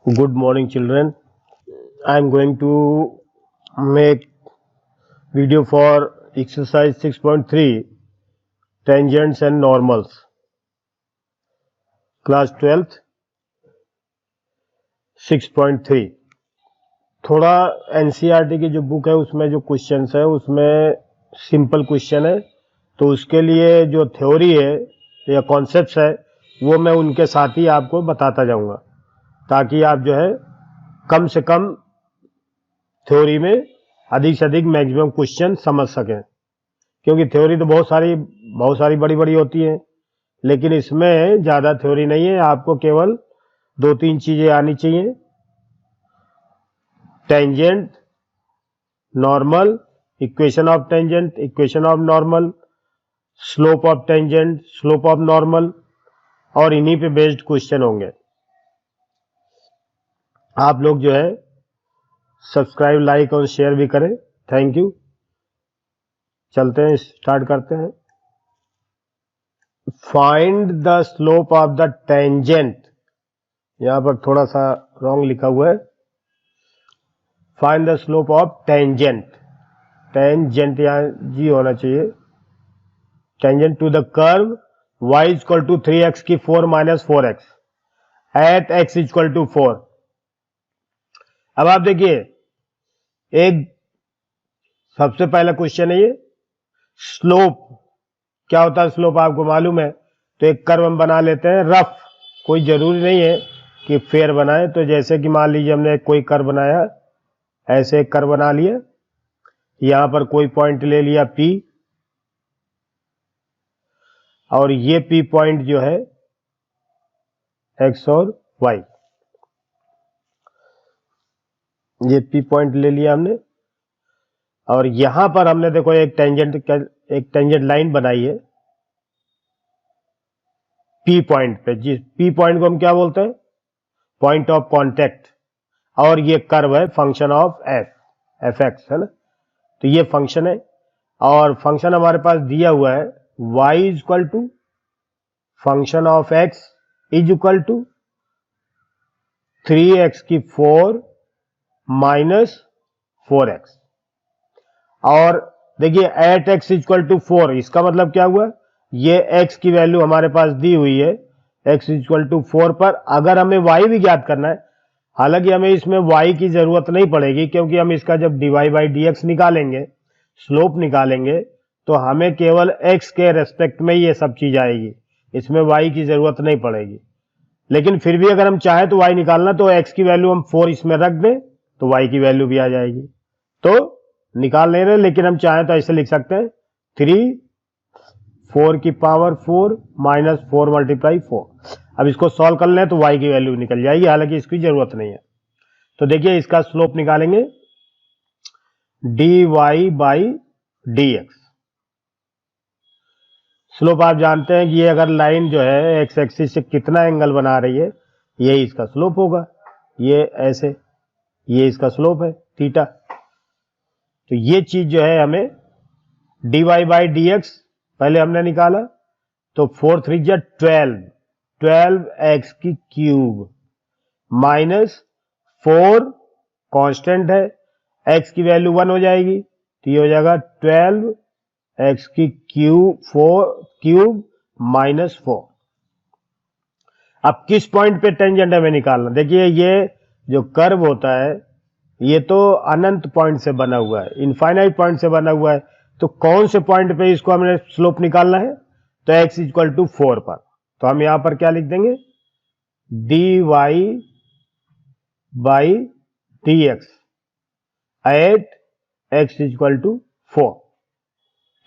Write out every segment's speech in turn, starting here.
Good morning, children. I am going to make video for exercise 6.3 tangents and normals, class 12th 6.3. थोड़ा NCERT की जो book है उसमें जो क्वेश्चंस है उसमें सिंपल क्वेश्चन है, तो उसके लिए जो थ्योरी है या कॉन्सेप्ट्स है वो मैं उनके साथ ही आपको बताता जाऊंगा, ताकि आप जो है कम से कम थ्योरी में अधिक से अधिक मैक्सिमम क्वेश्चन समझ सकें। क्योंकि थ्योरी तो बहुत सारी बड़ी बड़ी होती है, लेकिन इसमें ज़्यादा थ्योरी नहीं है। आपको केवल 2-3 चीज़ें आनी चाहिए: tangent, normal, equation of tangent, equation of normal, slope of tangent, slope of normal, और इन्हीं पे बेस्ड क्वेश्चन होंगे। आप लोग जो है सब्सक्राइब, लाइक और शेयर भी करें। Thank you. चलते हैं, स्टार्ट करते हैं। Find the slope of the tangent. यहां पर थोड़ा सा रॉन्ग लिखा हुआ है। Find the slope of tangent. Tangent यहां जी होना चाहिए। Tangent to the curve y equal to 3x की 4 minus 4x at x equal to 4। अब आप देखिए, एक सबसे पहला क्वेश्चन है ये, स्लोप क्या होता है। स्लोप आपको मालूम है। तो एक कर्व हम बना लेते हैं रफ, कोई जरूरी नहीं है कि फेयर बनाए। तो जैसे कि मान लीजिए हमने कोई कर्व बनाया, ऐसे एक कर्व बना लिया, यहां पर कोई पॉइंट ले लिया P, और ये P पॉइंट जो है x और y, ये P पॉइंट ले लिया हमने। और यहां पर हमने देखो एक टेंजेंट लाइन बनाई है P पॉइंट पे। जिस P पॉइंट को हम क्या बोलते हैं? Point of contact. और ये कर्व है फंक्शन ऑफ fx, है ना। तो ये फंक्शन है, और फंक्शन हमारे पास दिया हुआ है y is equal to function of x is equal to 3x की 4 माइनस 4x। और देखिए एट x इक्वल टू 4, इसका मतलब क्या हुआ? ये x की वैल्यू हमारे पास दी हुई है x इक्वल टू 4 पर। अगर हमें y भी ज्ञात करना है, हालांकि हमें इसमें y की जरूरत नहीं पड़ेगी, क्योंकि हम इसका जब dy बाई dx निकालेंगे, स्लोप निकालेंगे, तो हमें केवल x के रेस्पेक्ट में ये सब चीज आएगी, इसमें y की जरूरत नहीं पड़ेगी। लेकिन फिर भी अगर हम चाहें तो y निकालना, तो x की वैल्यू हम 4 इसमें रख दें तो y की वैल्यू भी आ जाएगी। तो निकाल नहीं रहे, लेकिन हम चाहें तो ऐसे लिख सकते हैं 3 4 की पावर 4 माइनस 4 मल्टीप्लाई 4। अब इसको सॉल्व कर लें तो y की वैल्यू निकल जाएगी, हालांकि इसकी जरूरत नहीं है। तो देखिए इसका स्लोप निकालेंगे dy बाई dx। स्लोप आप जानते हैं कि ये अगर लाइन जो है एक्स एक्सिस से कितना एंगल बना रही है, यही इसका स्लोप होगा। ये ऐसे, ये इसका स्लोप है थीटा। तो ये चीज जो है हमें dy बाई dx पहले हमने निकाला, तो 4 3 जा 12x की क्यूब माइनस 4 कांस्टेंट है, x की वैल्यू 1 हो जाएगी, तो ये हो जाएगा 12x की क्यूब माइनस 4। अब किस पॉइंट पे टेंजेंट हमें निकालना? देखिए ये जो कर्व होता है ये तो अनंत पॉइंट से बना हुआ है, इनफाइनाइट पॉइंट से बना हुआ है। तो कौन से पॉइंट पे इसको हमें स्लोप निकालना है? तो x इक्वल टू 4 पर। तो हम यहां पर क्या लिख देंगे? dy by dx at x equal to 4।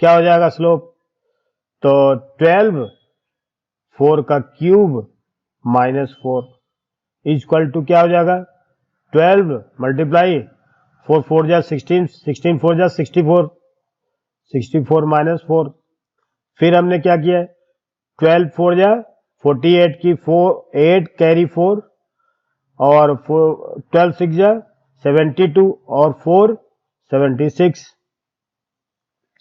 क्या हो जाएगा स्लोप? तो 12 4 का क्यूब माइनस 4 इक्वल टू क्या हो जाएगा? 12 मल्टीप्लाई 4 4 जा 16, 16 4 जा 64, 64 माइनस 4। फिर हमने क्या किया? 12 4 जा 48 की 4 8 कैरी 4, और 12 6 जा 72, और 4 76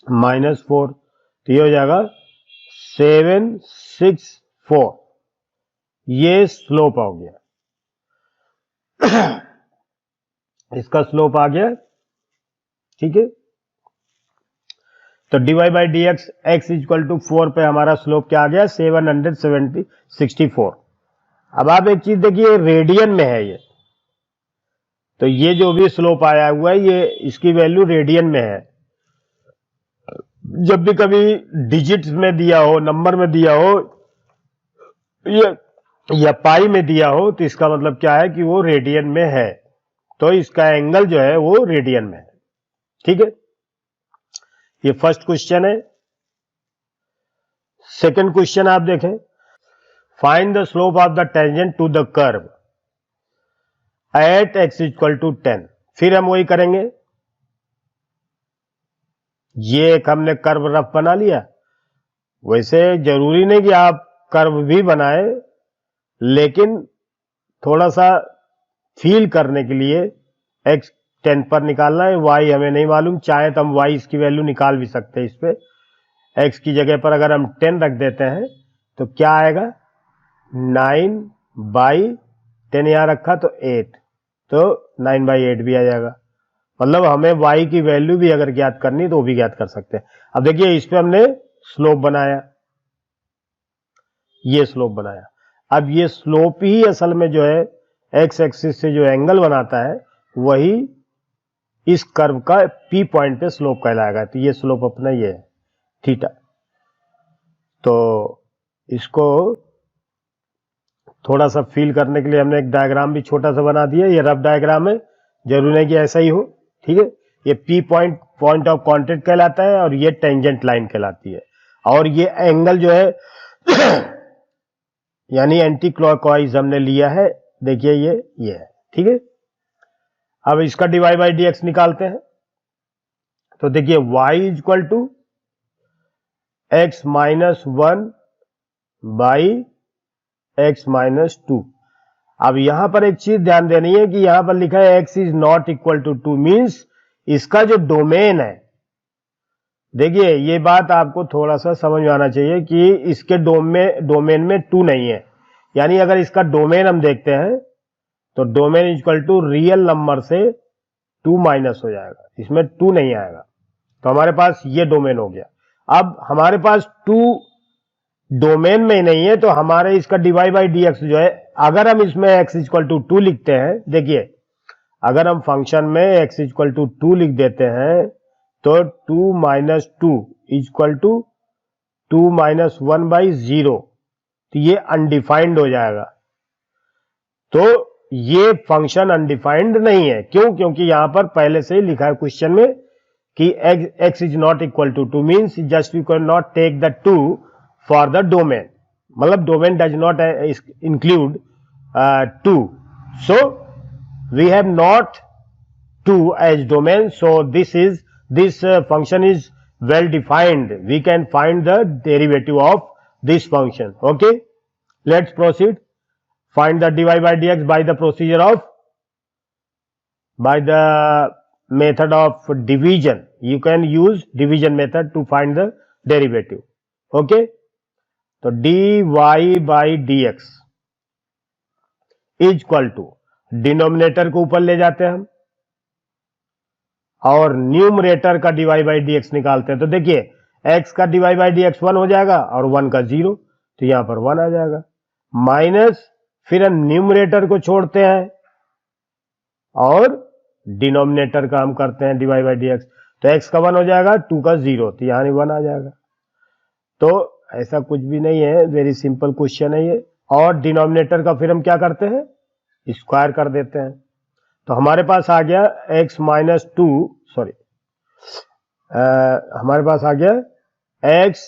माइनस 4। तो ये हो जाएगा 764। ये स्लोप हो गया। इसका स्लोप आ गया, ठीक है। तो dy by D X X equal to 4 पे हमारा स्लोप क्या आ गया, 764। अब आप एक चीज देखिए, रेडियन में है ये, तो ये जो भी स्लोप आया हुआ है ये इसकी वैल्यू रेडियन में है। जब भी कभी डिजिट्स में दिया हो, नंबर में दिया हो या पाई में दिया हो, तो इसका मतलब क्या है कि वो रेडियन में है, तो इसका एंगल जो है वो रेडियन में है, ठीक है। ये फर्स्ट क्वेश्चन है। सेकंड क्वेश्चन आप देखें, find the slope of the tangent to the curve at X equal to 10। फिर हम वही करेंगे, ये एक हमने कर्व रफ बना लिया। वैसे जरूरी नहीं कि आप कर्व भी बनाए, लेकिन थोड़ा सा फील करने के लिए एक्स 10 पर निकालना है, वाई हमें नहीं मालूम, चाहे तो हम वाई इसकी वैल्यू निकाल भी सकते हैं। इस पे एक्स की जगह पर अगर हम 10 रख देते हैं तो क्या आएगा, 9/10 यहां रखा तो 8, तो 9/8 भी आ जाएगा। मतलब हमें y की वैल्यू भी अगर ज्ञात करनी तो वो भी ज्ञात कर सकते हैं। अब देखिए इस पे हमने स्लोप बनाया, ये स्लोप बनाया। अब ये स्लोप ही असल में जो है एक्स एक्सिस से जो एंगल बनाता है वही इस कर्व का P पॉइंट पे स्लोप कहलाएगा। तो ये स्लोप अपना ये है थीटा। तो इसको थोड़ा सा फील करने के लिए हमने एक डायग्राम भी छोटा सा बना दिया। ये रफ डायग्राम है, जरूरी नहीं कि ऐसा ही हो, ठीक है। ये P point point of contact कहलाता है और ये टेंजेंट लाइन कहलाती है। और ये एंगल जो है यानी एंटी क्लॉकवाइज हमने लिया है, देखिए ये है, ठीक है। अब इसका डिवाइड बाई डी एक्स निकालते हैं। तो देखिए y equal to x minus 1 by X minus 2। अब यहां पर एक चीज ध्यान देनी है कि यहां पर लिखा है x is not equal to 2, means इसका जो डोमेन है, देखिए ये बात आपको थोड़ा सा समझ में आना चाहिए कि इसके डोमेन में 2 नहीं है। यानी अगर इसका डोमेन हम देखते हैं तो domain equal to real number से 2 माइनस हो जाएगा, इसमें 2 नहीं आएगा। तो हमारे पास ये डोमेन हो गया। अब हमारे पास 2 डोमेन में नहीं है, तो हमारे इसका डिवाइड बाई डी एक्स जो है, अगर हम इसमें x इक्वल टू 2 लिखते हैं, देखिए अगर हम फंक्शन में x इक्वल टू 2 लिख देते हैं तो 2 minus 2 equal to 2 minus 1 by 0, तो ये अनडिफाइंड हो जाएगा। तो ये फंक्शन अनडिफाइंड नहीं है। क्यों? क्योंकि यहां पर पहले से ही लिखा है क्वेश्चन में कि x is not equal to 2, means just you can not take the 2 for the domain, मतलब domain does not include 2, so we have not 2 as domain, so this function is well defined. We can find the derivative of this function. Okay, let's proceed. Find the dy by dx by the procedure of, by the method of division. You can use division method to find the derivative. Okay, so dy by dx is equal to, denominator को ऊपर ले जाते हैं हम और numerator का divide by D x निकालते हैं। तो देखिए x का डिवाइड बाई डी एक्स 1 हो जाएगा और 1 का 0, तो यहां पर 1 आ जाएगा। माइनस, फिर हम न्यूमरेटर को छोड़ते हैं और डिनोमिनेटर का हम करते हैं डिवाइड बाई डी एक्स, तो x का 1 हो जाएगा, 2 का 0, तो यहां 1 आ जाएगा। तो ऐसा कुछ भी नहीं है, वेरी सिंपल क्वेश्चन है ये। और डिनोमिनेटर का फिर हम क्या करते हैं, स्क्वायर कर देते हैं। तो हमारे पास आ गया x माइनस 2, सॉरी हमारे पास आ गया x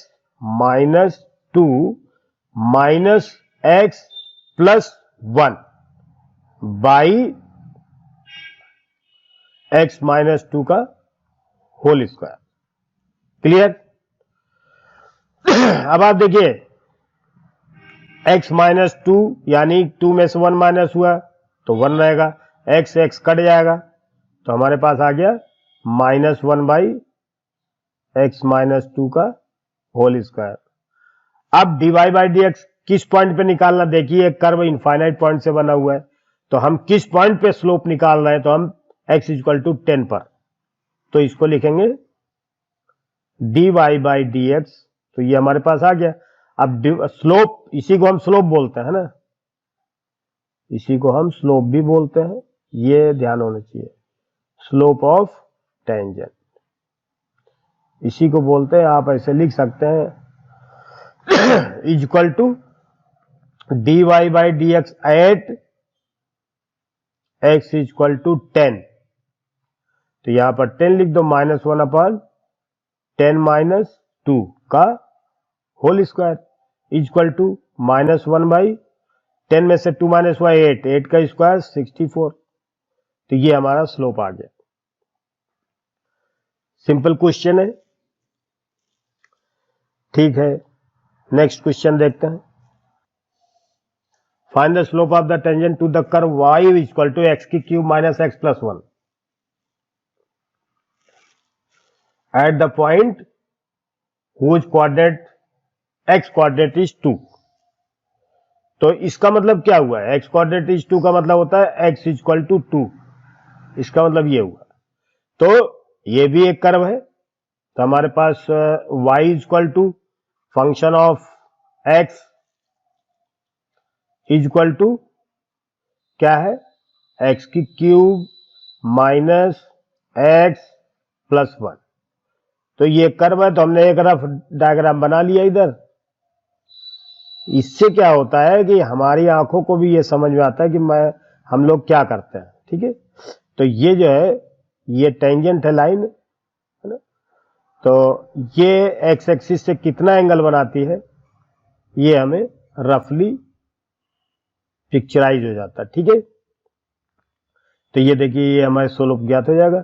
minus 2 minus x plus 1 by x minus 2 का होल स्क्वायर। क्लियर? अब आप देखिए x माइनस 2 यानी 2 में से 1 माइनस हुआ तो 1 रहेगा, x कट जाएगा, तो हमारे पास आ गया माइनस 1 बाई एक्स माइनस 2 का होल स्क्वायर। अब डिवाइड बाई डी एक्स किस पॉइंट पे निकालना, देखिए एक कर्व इनफाइनाइट पॉइंट से बना हुआ है, तो हम किस पॉइंट पे स्लोप निकाल रहे हैं, तो हम x इक्वल टू 10 पर, तो इसको लिखेंगे dy बाई डी एक्स। तो ये हमारे पास आ गया। अब स्लोप, इसी को हम स्लोप बोलते हैं ना, इसी को हम स्लोप भी बोलते हैं, ये ध्यान होना चाहिए। स्लोप ऑफ टेंजेंट इसी को बोलते हैं, आप ऐसे लिख सकते हैं equal to dy by D X at x equal to 10। तो यहां पर 10 लिख दो, -1 अपॉन 10 माइनस 2 का whole square equal to -1 by 10 में से 2 माइनस हुआ 8, 8 का स्क्वायर 64। तो ये हमारा स्लोप आ गया। सिंपल क्वेश्चन है, ठीक है। नेक्स्ट क्वेश्चन देखते हैं। Find the slope of the tangent to the curve y equal to x की cube minus x plus 1 at the point whose coordinate x coordinate is 2। तो इसका मतलब क्या हुआ है, x कोऑर्डिनेट इज 2 का मतलब होता है x इक्वल टू 2, इसका मतलब ये हुआ। तो ये भी एक कर्व है, तो हमारे पास y equal to function of x equal to क्या है, x की क्यूब माइनस एक्स प्लस 1। तो ये कर्व है, तो हमने एक रफ डायग्राम बना लिया इधर। इससे क्या होता है कि हमारी आंखों को भी ये समझ में आता है कि हम लोग क्या करते हैं, ठीक है। तो ये जो है, ये टेंजेंट है लाइन, है ना। तो ये एक्स एक्सिस से कितना एंगल बनाती है, ये हमें रफली पिक्चराइज हो जाता है, ठीक है। तो ये देखिए, ये हमारे स्लोप ज्ञात हो जाएगा।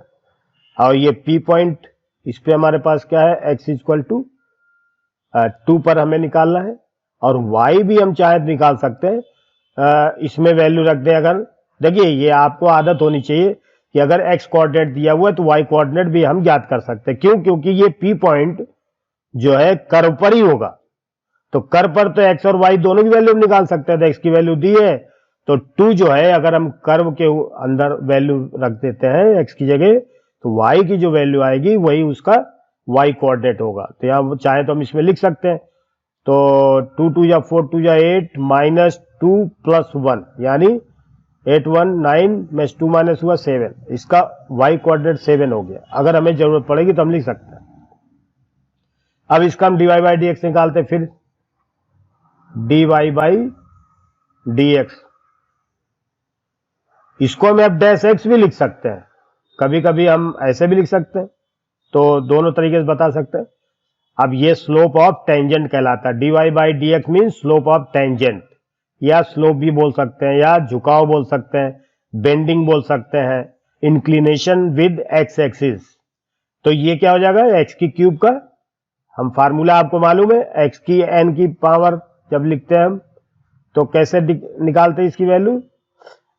और ये पी पॉइंट, इस पे हमारे पास क्या है, एक्स इक्वल टू 2 पर हमें निकालना है, और y भी हम चाहे तो निकाल सकते हैं। इसमें वैल्यू रख दें अगर, देखिए ये आपको आदत होनी चाहिए कि अगर x कोऑर्डिनेट दिया हुआ है तो y कोऑर्डिनेट भी हम ज्ञात कर सकते हैं। क्यों? क्योंकि ये p पॉइंट जो है कर्व पर ही होगा, तो कर्व पर तो x और y दोनों की वैल्यू निकाल सकते हैं। तो x की वैल्यू दी है, तो 2 जो है, अगर हम कर्व के अंदर वैल्यू रख देते हैं x की जगह, तो y की जो वैल्यू आएगी वही उसका y कोऑर्डिनेट होगा। तो यहां चाहे तो हम इसमें लिख सकते हैं, तो 2 2 या 4 2 या 8 माइनस 2 प्लस 1, यानी 8 1 9 में 2 माइनस हुआ 7, इसका y कोऑर्डिनेट 7 हो गया। अगर हमें जरूरत पड़ेगी तो हम लिख सकते हैं। अब इसका हम dy बाई डी एक्स निकालते हैं, फिर dy बाई डी एक्स, इसको हम f डैश एक्स भी लिख सकते हैं, कभी कभी हम ऐसे भी लिख सकते हैं, तो दोनों तरीके से बता सकते हैं। अब ये स्लोप ऑफ टेंजेंट कहलाता है। dy by D x mean slope of tangent, या स्लोप भी बोल सकते हैं, या झुकाव बोल सकते हैं, बेंडिंग बोल सकते हैं, इंक्लिनेशन विद एक्स एक्सिस। तो ये क्या हो जाएगा, एक्स की क्यूब का, हम फार्मूला आपको मालूम है, एक्स की एन की पावर जब लिखते हैं हम, तो कैसे निकालते हैं इसकी वैल्यू,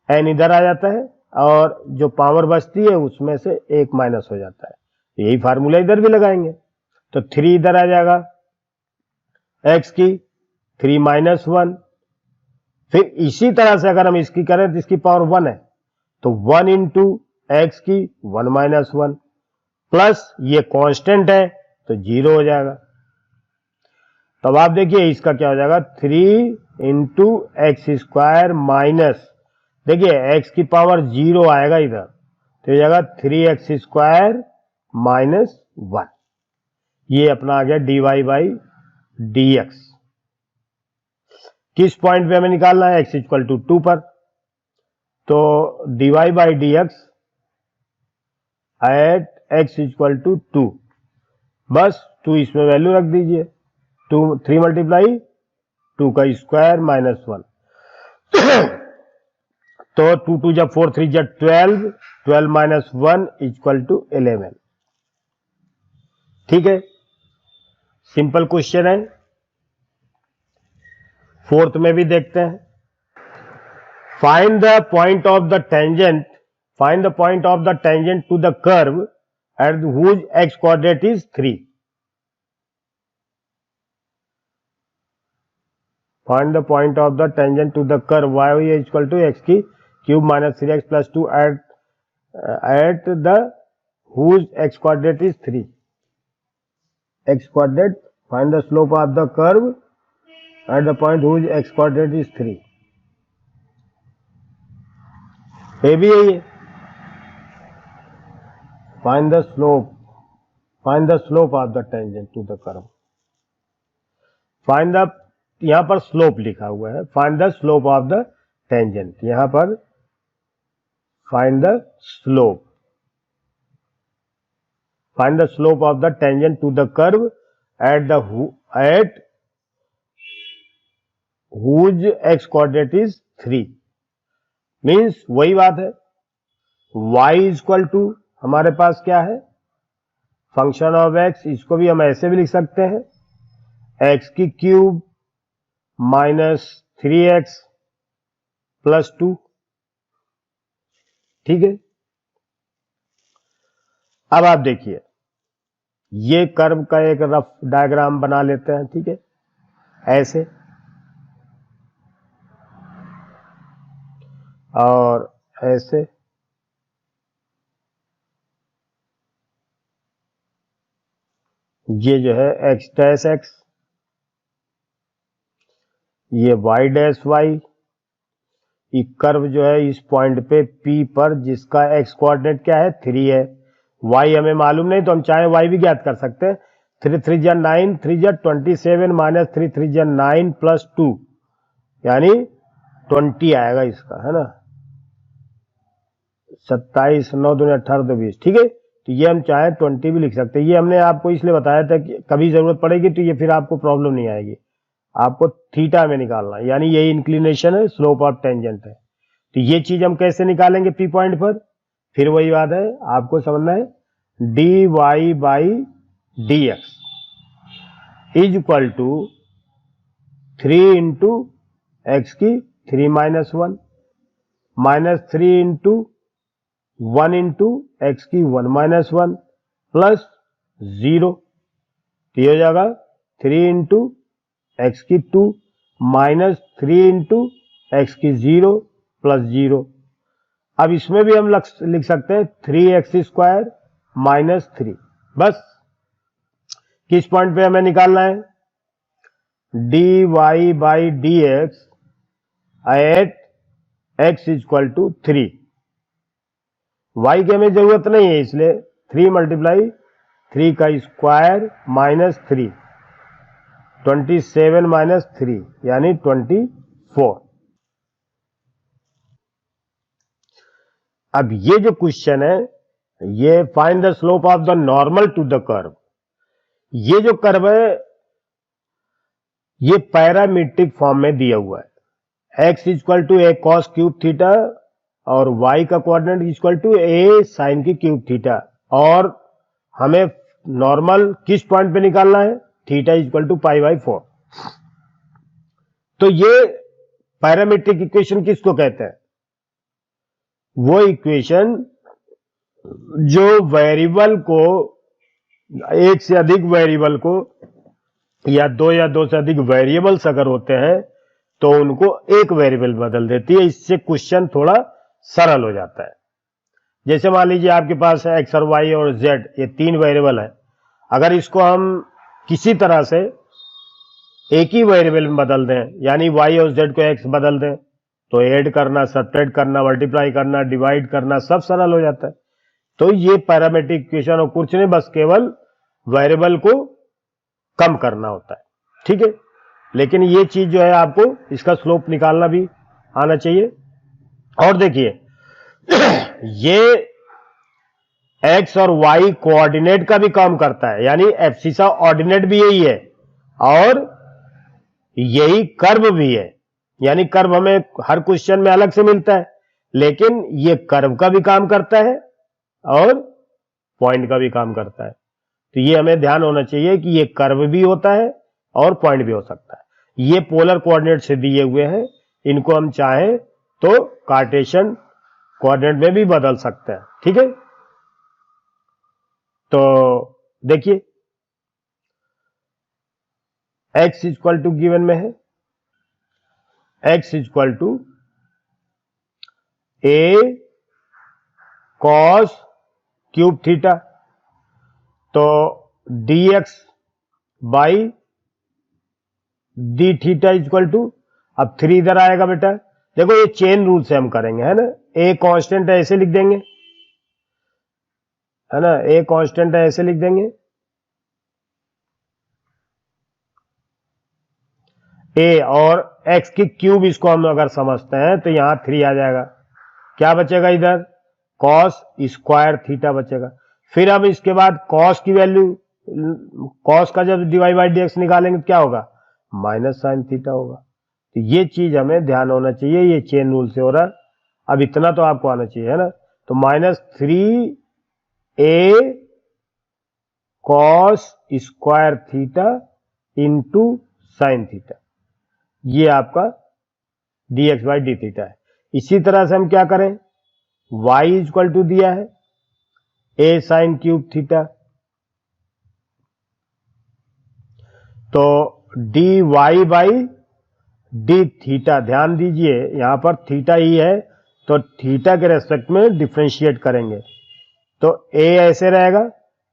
एन इधर आ जाता है और जो पावर बचती है उसमें से एक माइनस हो जाता है। यही फार्मूला इधर भी लगाएंगे, तो 3 इधर आ जाएगा, x की 3 माइनस 1। फिर इसी तरह से अगर हम इसकी करें तो इसकी पावर 1 है, तो 1 इंटू एक्स की 1 माइनस 1, प्लस ये कांस्टेंट है तो 0 हो जाएगा। तब आप देखिए इसका क्या हो जाएगा, 3 इंटू एक्स स्क्वायर माइनस, देखिए x की पावर 0 आएगा इधर, तो हो जाएगा 3x स्क्वायर माइनस 1। ये अपना आ गया dy बाई डी एक्स। किस पॉइंट पे हमें निकालना है, x इक्वल टू 2 पर, तो dy by D X at x equal to 2, बस 2 इसमें वैल्यू रख दीजिए, 3 मल्टीप्लाई 2 का स्क्वायर माइनस 1, तो 2 2 जब 4 3 जब 12, 12 माइनस 1 इक्वल टू 11। ठीक है, सिंपल क्वेश्चन है। फोर्थ में भी देखते हैं, find the point of the tangent, find the point of the tangent to the curve at whose x coordinate is 3। Find the point of the tangent to the curve y equal to x की cube minus 3x plus 2 at the whose x coordinate is 3. X coordinate, find the slope of the curve at the point whose x coordinate is 3. ये भी यही है, find the slope of the tangent to the curve. Find the, यहां पर slope लिखा हुआ है, find the slope of the tangent, यहां पर find the slope of the tangent to the curve at whose x coordinate is 3. Means वही बात है, y इक्वल टू हमारे पास क्या है, फंक्शन ऑफ x, इसको भी हम ऐसे भी लिख सकते हैं, x की क्यूब माइनस 3x प्लस 2. ठीक है, अब आप देखिए, ये कर्व का एक रफ डायग्राम बना लेते हैं. ठीक है, ऐसे, और ऐसे, ये जो है x डैश x, ये y डैश y, ये कर्व जो है इस पॉइंट पे P पर, जिसका x कोऑर्डिनेट क्या है, 3 है, y हमें मालूम नहीं तो हम चाहे y भी ज्ञात कर सकते हैं. 3 3 जा 9, 3 जा 27 माइनस 3 3 जा 9 प्लस 2, यानी 20 आएगा इसका, है ना, 27 9 दूनी 18 2 20. ठीक है, तो ये हम चाहे 20 भी लिख सकते हैं. ये हमने आपको इसलिए बताया था कि कभी जरूरत पड़ेगी तो ये फिर आपको प्रॉब्लम नहीं आएगी, आपको थीटा में निकालना है, यानी यही इंक्लिनेशन है, स्लोप ऑफ टेंजेंट है. तो ये चीज हम कैसे निकालेंगे पी पॉइंट पर, फिर वही बात है, आपको समझना है, D Y by D X is equal to 3 into X की 3 minus 1 minus 3 into 1 into X की 1 माइनस 1 प्लस 0. तो ये हो जाएगा 3 इंटू एक्स की 2 माइनस 3 इंटू एक्स की 0 प्लस 0. अब इसमें भी हम लिख सकते हैं 3x स्क्वायर माइनस 3. बस किस पॉइंट पे हमें निकालना है, D Y by D X at X equal to 3. Y की हमें जरूरत नहीं है, इसलिए 3 मल्टीप्लाई 3 का स्क्वायर माइनस 3, 27 माइनस 3 यानी 24. अब ये जो क्वेश्चन है, ये find the slope of the normal to the curve. ये जो कर्व है ये पैरामीट्रिक फॉर्म में दिया हुआ है, x equal to a cos cube theta और y का coordinate equal to a sine की क्यूब थीटा, और हमें नॉर्मल किस पॉइंट पे निकालना है, theta equal to pi by 4. तो ये पैरामीट्रिक इक्वेशन किसको कहते हैं, वो इक्वेशन जो वेरिएबल को, एक से अधिक वेरिएबल को या दो से अधिक वेरिएबल्स अगर होते हैं तो उनको एक वेरिएबल बदल देती है. इससे क्वेश्चन थोड़ा सरल हो जाता है. जैसे मान लीजिए आपके पास है एक्स और वाई और जेड, ये 3 वेरिएबल है. अगर इसको हम किसी तरह से एक ही वेरिएबल में बदल दें, यानी वाई और जेड को एक्स बदल दें, तो ऐड करना, सब्ट्रैक्ट करना, मल्टीप्लाई करना, डिवाइड करना सब सरल हो जाता है. तो ये पैरामीट्रिक इक्वेशन और कुछ नहीं, बस केवल वेरिएबल को कम करना होता है. ठीक है, लेकिन ये चीज जो है आपको इसका स्लोप निकालना भी आना चाहिए. और देखिए ये एक्स और वाई कोऑर्डिनेट का भी काम करता है, यानी एब्सिसा ऑर्डिनेट भी यही है और यही कर्व भी है. यानी कर्व हमें हर क्वेश्चन में अलग से मिलता है, लेकिन ये कर्व का भी काम करता है और पॉइंट का भी काम करता है. तो ये हमें ध्यान होना चाहिए कि ये कर्व भी होता है और पॉइंट भी हो सकता है. ये पोलर कोऑर्डिनेट से दिए हुए हैं, इनको हम चाहें तो कार्टेशियन कोऑर्डिनेट में भी बदल सकते हैं. ठीक है, तो देखिए x इक्वल टू गिवन में है, x equal to a cos cube theta, तो dx by D theta equal to, अब 3 इधर आएगा बेटा, देखो ये चेन रूल से हम करेंगे, है ना, ए कांस्टेंट है ऐसे लिख देंगे, है ना, ए कांस्टेंट है ऐसे लिख देंगे, ए और एक्स की क्यूब इसको हम अगर समझते हैं तो यहां 3 आ जाएगा, क्या बचेगा इधर, कॉस स्क्वायर थीटा बचेगा। फिर हम इसके बाद कॉस की वैल्यू, कॉस का जब D Y by D X निकालेंगे तो क्या होगा, माइनस साइन थीटा होगा। तो ये चीज हमें ध्यान होना चाहिए, ये चेन रूल से हो रहा है। अब इतना तो आपको आना चाहिए, है ना, तो -3a cos square theta into sine theta, ये आपका dx बाई डी थीटा है। इसी तरह से हम क्या करें, y इक्वल टू दिया है a साइन क्यूब थीटा, तो dy बाई डी थीटा, ध्यान दीजिए यहां पर थीटा ही है, तो थीटा के रेस्पेक्ट में डिफ्रेंशिएट करेंगे, तो a ऐसे रहेगा,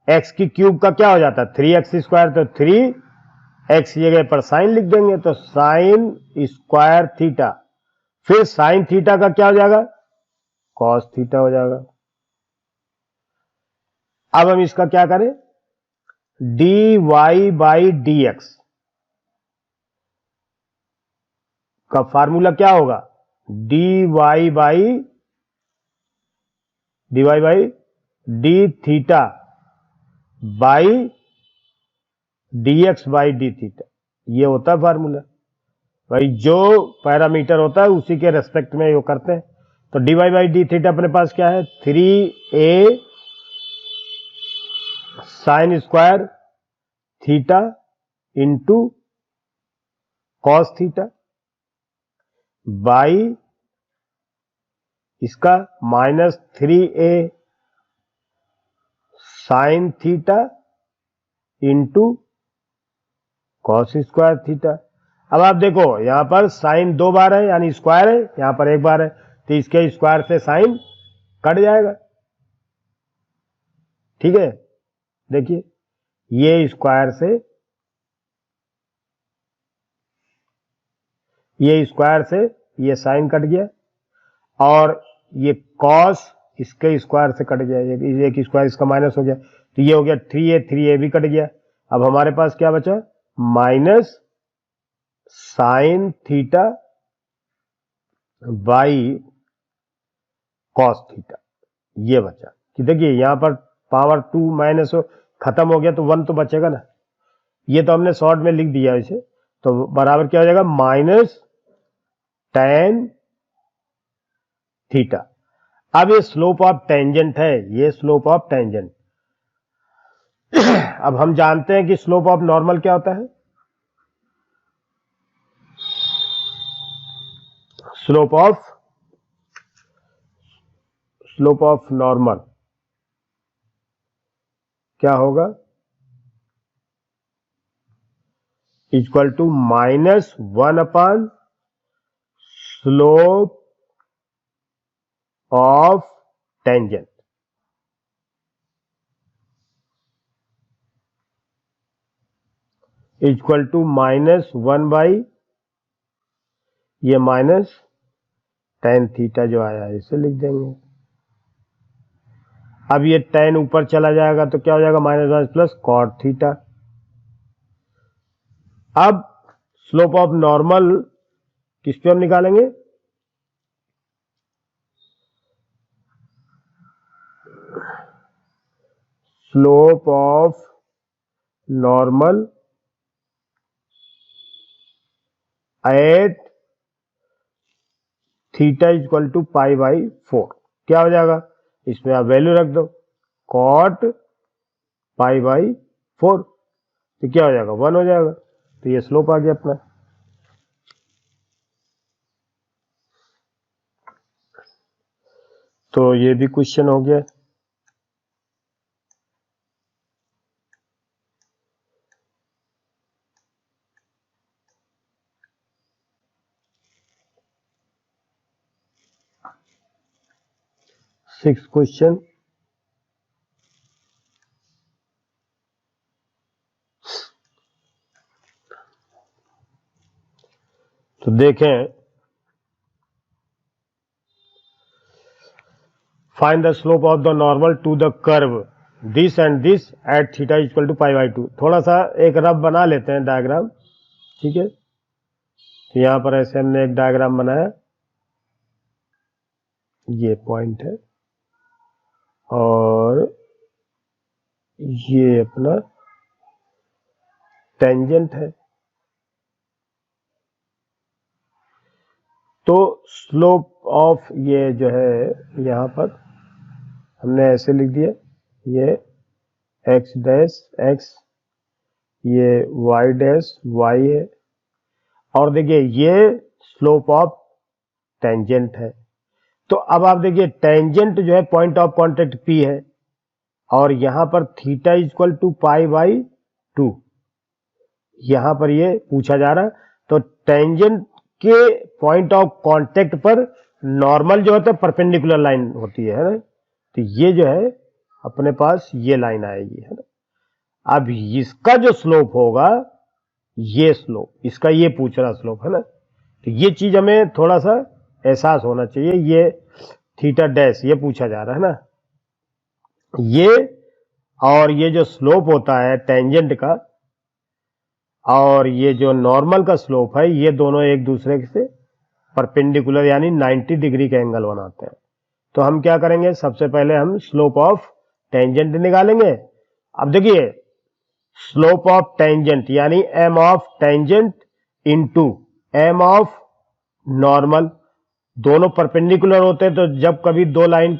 x की क्यूब का क्या हो जाता है 3x स्क्वायर, तो 3x जगह पर साइन लिख देंगे, तो साइन स्क्वायर थीटा, फिर साइन थीटा का क्या हो जाएगा, कॉस थीटा हो जाएगा। अब हम इसका क्या करें, dy बाई डी एक्स का फार्मूला क्या होगा, dy by D theta by dx by D theta, ये होता है फार्मूला। भाई जो पैरामीटर होता है उसी के रेस्पेक्ट में वो करते हैं, तो dy बाई डी थीटा अपने पास क्या है, 3a sine square theta into cos theta by इसका -3a sign theta into cos square theta. अब आप देखो यहां पर साइन 2 बार है यानी स्क्वायर है, यहां पर 1 बार है, तो इसके स्क्वायर से साइन कट जाएगा, ठीक है, देखिए ये स्क्वायर से ये साइन कट गया, और ये कॉस इसके स्क्वायर से कट गया, एक स्क्वायर इसका माइनस हो गया, तो ये हो गया 3a भी कट गया। अब हमारे पास क्या बचा, minus sine theta by cos theta, ये बचा, कि देखिए यहां पर पावर 2 माइनस खत्म हो गया तो 1 तो बचेगा ना, ये तो हमने शॉर्ट में लिख दिया इसे, तो बराबर क्या हो जाएगा, माइनस tan थीटा। अब ये स्लोप ऑफ टेंजेंट है, ये स्लोप ऑफ टेंजेंट। अब हम जानते हैं कि स्लोप ऑफ नॉर्मल क्या होता है, स्लोप ऑफ नॉर्मल क्या होगा, equal to -1 upon slope of tangent, equal to -1 by ये माइनस tan थीटा जो आया है इसे लिख देंगे। अब ये tan ऊपर चला जाएगा तो क्या हो जाएगा, -1 प्लस cot थीटा। अब स्लोप ऑफ नॉर्मल किस पे हम निकालेंगे, slope of normal at theta equal to π/4, क्या हो जाएगा, इसमें आप वैल्यू रख दो, cot π/4, तो क्या हो जाएगा, 1 हो जाएगा, तो ये स्लोप आ गया अपना। तो ये भी क्वेश्चन हो गया। 6 क्वेश्चन। तो देखें, find the slope of the normal to the curve this and this at theta equal to pi by 2। थोड़ा सा एक रफ बना लेते हैं डायग्राम, ठीक है। तो यहां पर ऐसे हमने एक डायग्राम बनाया, ये पॉइंट है और ये अपना टेंजेंट है। तो स्लोप ऑफ ये जो है यहां पर हमने ऐसे लिख दिया, ये एक्स डैश एक्स, ये वाई डैश वाई है, और देखिए ये स्लोप ऑफ टेंजेंट है। तो अब आप देखिए टेंजेंट जो है पॉइंट ऑफ कांटेक्ट P है, और यहां पर theta equal to pi by 2, यहां पर ये पूछा जा रहा है। तो टेंजेंट के पॉइंट ऑफ कांटेक्ट पर नॉर्मल जो होता है परपेंडिकुलर लाइन होती है ना, तो ये जो है अपने पास ये लाइन आएगी, है ना। अब इसका जो स्लोप होगा, ये स्लोप, इसका ये पूछ रहा स्लोप, है ना। तो ये चीज हमें थोड़ा सा एहसास होना चाहिए। ये थीटा डैश ये पूछा जा रहा है ना, ये और ये जो स्लोप होता है टेंजेंट का और ये जो नॉर्मल का स्लोप है, ये दोनों एक दूसरे से परपेंडिकुलर यानी 90 डिग्री का एंगल बनाते हैं। तो हम क्या करेंगे, सबसे पहले हम स्लोप ऑफ टेंजेंट निकालेंगे। अब देखिए स्लोप ऑफ टेंजेंट यानी M of tangent into M of normal, दोनों परपेंडिकुलर होते हैं। तो जब कभी दो लाइन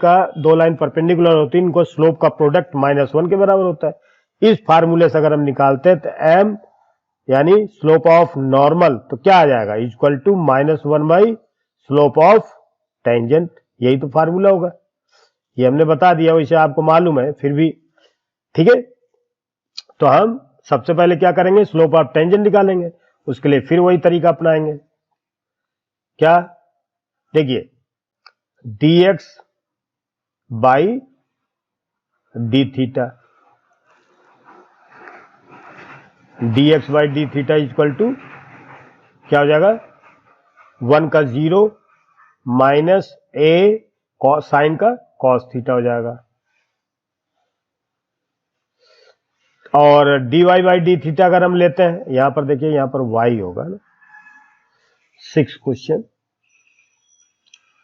परपेंडिकुलर होती है, इनको स्लोप का प्रोडक्ट -1 के बराबर होता है। इस फार्मूले से अगर हम निकालते हैं तो एम यानी स्लोप ऑफ नॉर्मल तो क्या आ जाएगा, equal to -1 by slope of tangent. यही तो फार्मूला होगा, ये हमने बता दिया, वैसे आपको मालूम है फिर भी, ठीक है। तो हम सबसे पहले क्या करेंगे, स्लोप ऑफ टेंजेंट निकालेंगे। उसके लिए फिर वही तरीका अपनाएंगे, क्या, देखिए dx by D theta, dx by D theta equal to क्या हो जाएगा, 1 का 0 माइनस ए साइन का कॉस थीटा हो जाएगा। और dy बाई डी थीटा अगर हम लेते हैं, यहां पर देखिए यहां पर y होगा ना, 6 question,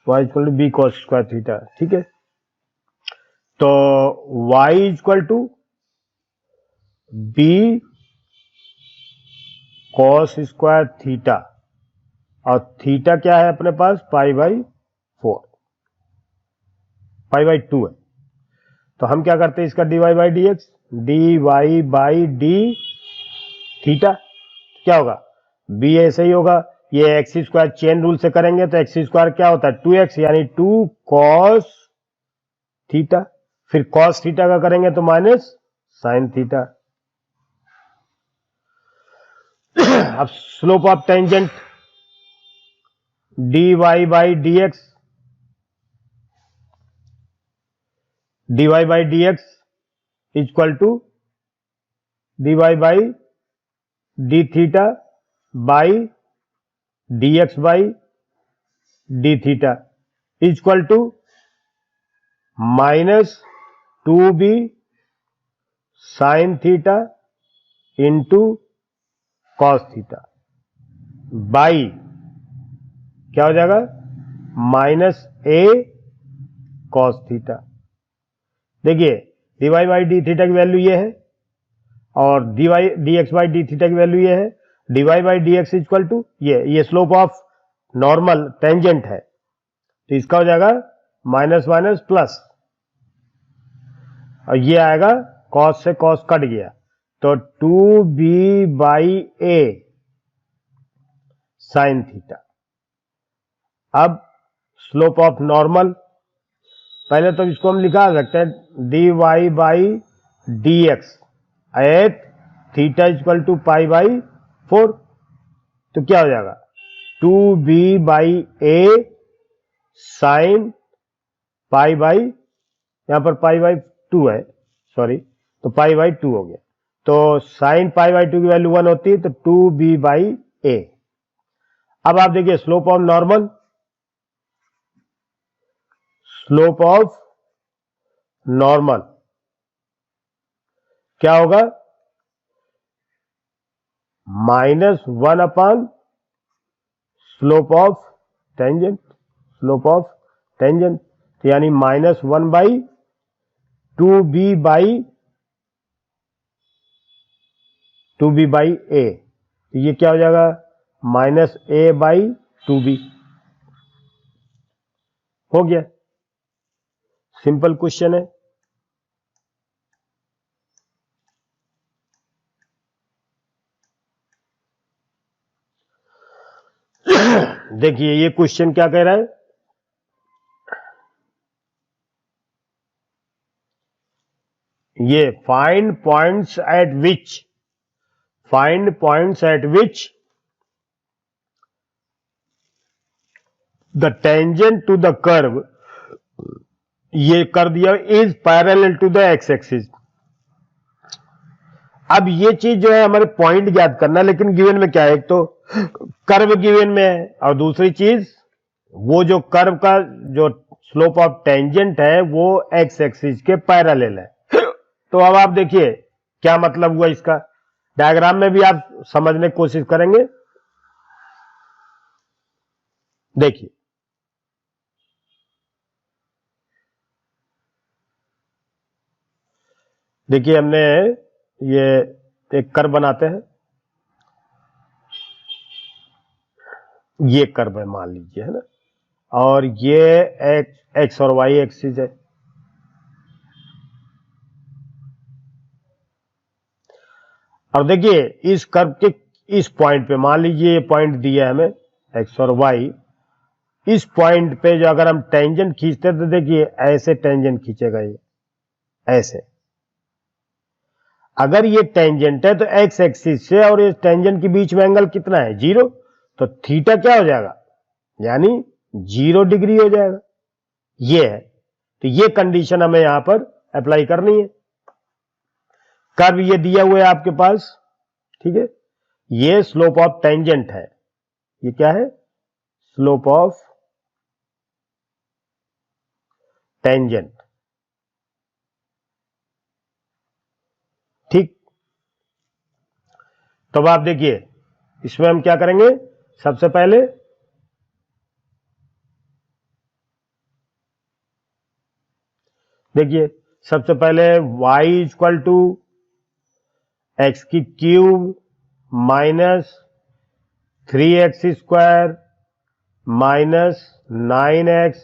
y equal to B cos square theta, ठीक है। तो y equal to B cos square theta, और थीटा क्या है अपने पास, पाई बाई 4, पाई बाई 2 है। तो हम क्या करते हैं, इसका dy by D X, D Y by D theta क्या होगा, b ऐसे ही होगा। ये एक्स स्क्वायर चेन रूल से करेंगे तो एक्स स्क्वायर क्या होता है 2x यानी 2 कॉस थीटा, फिर कॉस थीटा का करेंगे तो माइनस साइन थीटा। अब slope of tangent dy by dx, dy by dx equal to dy by D theta by dx by D theta equal to -2b sine theta into cos theta by क्या हो जाएगा, -a cos theta. देखिए dy by D theta की value ये है और dx by D theta की value ये है। dy by D X equal to ये स्लोप ऑफ नॉर्मल टेंजेंट है, तो इसका हो जाएगा माइनस माइनस प्लस, और ये आएगा कॉस से कॉस कट गया, तो 2b by a sine theta. अब स्लोप ऑफ नॉर्मल, पहले तो इसको हम लिखा सकते हैं dy by D X at theta equal to pi by 4, तो क्या हो जाएगा 2b by a sine pi by यहां पर पाई बाई 2 है, सॉरी, तो पाई बाई 2 हो गया। तो साइन पाई बाई 2 की वैल्यू 1 होती है, तो 2b बाई ए। अब आप देखिए slope of normal, slope of normal क्या होगा, -1 upon slope of tangent, slope of tangent, तो यानी -1 by 2b by 2b by ए, तो ये क्या हो जाएगा, -a बाई 2b। हो गया, सिंपल क्वेश्चन है। देखिए ये क्वेश्चन क्या कह रहा है, ये find points at which the tangent to the curve, ये कर दिया, is parallel to the X axis. अब ये चीज जो है हमारे पॉइंट ज्ञात करना, लेकिन गिवन में क्या है, एक तो कर्व गिवन में है, और दूसरी चीज वो जो कर्व का जो स्लोप ऑफ टेंजेंट है वो एक्स एक्सिस के पैरेलल है। तो अब आप देखिए क्या मतलब हुआ इसका, डायग्राम में भी आप समझने की कोशिश करेंगे। देखिए देखिए हमने ये एक कर्व बनाते हैं, ये कर्व है मान लीजिए, है ना, और ये एक्स और वाई एक्सिस है। और देखिए इस कर्व के इस पॉइंट पे मान लीजिए ये पॉइंट दिया है हमें एक्स और वाई, इस पॉइंट पे जो अगर हम टेंजेंट खींचते तो देखिए ऐसे टेंजेंट खींचेगा, ये ऐसे। अगर ये टेंजेंट है तो एक्स एक्सिस से और इस टेंजेंट के बीच में एंगल कितना है, 0, तो थीटा क्या हो जाएगा, यानी 0 डिग्री हो जाएगा। ये है, तो ये कंडीशन हमें यहां पर अप्लाई करनी है। कर्व ये दिया हुआ है आपके पास, ठीक है, ये स्लोप ऑफ टेंजेंट है, ये क्या है, स्लोप ऑफ टेंजेंट, ठीक। तो अब आप देखिए इसमें हम क्या करेंगे, सबसे पहले देखिए सबसे पहले y इक्वल टू एक्स की cube minus 3x square minus 9x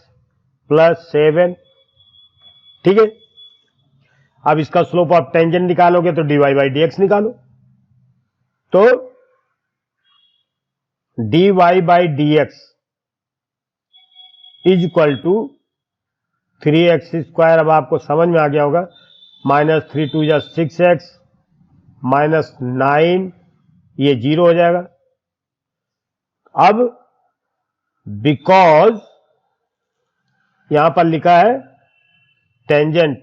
plus 7, ठीक है। अब इसका स्लोप ऑफ टेंजेंट निकालोगे तो dy बाई डी एक्स निकालो, तो dy by D X is equal to 3x square, अब आपको समझ में आ गया होगा, -3 2 जा 6x माइनस 9, ये 0 हो जाएगा। अब बिकॉज यहां पर लिखा है tangent